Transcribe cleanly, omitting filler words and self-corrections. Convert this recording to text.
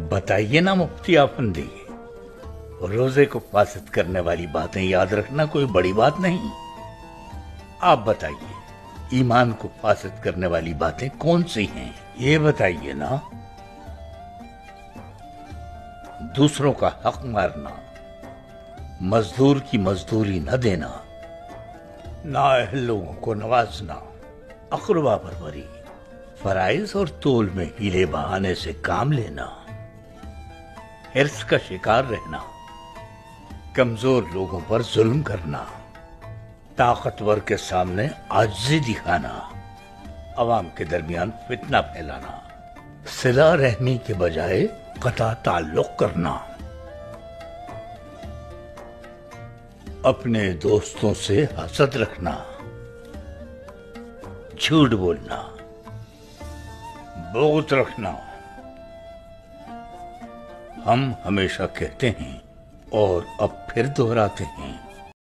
بتائیے نا مفتی آفندی، روزے کو فاسد کرنے والی باتیں یاد رکھنا کوئی بڑی بات نہیں۔ آپ بتائیے ایمان کو فاسد کرنے والی باتیں کون سی ہیں، یہ بتائیے نا۔ دوسروں کا حق مارنا، مزدور کی مزدوری نہ دینا، نااہل لوگوں کو نوازنا، اقربا پروری، فرائض اور طول میں ہیلے بہانے سے کام لینا، حرص کا شکار رہنا، کمزور لوگوں پر ظلم کرنا، طاقتور کے سامنے عاجزی دکھانا، عوام کے درمیان فتنہ پھیلانا، صلہ رحمی کے بجائے قطع تعلق کرنا، اپنے دوستوں سے حسد رکھنا، جھوٹ بولنا، بغض رکھنا۔ ہم ہمیشہ کہتے ہیں اور اب پھر دہراتے ہیں،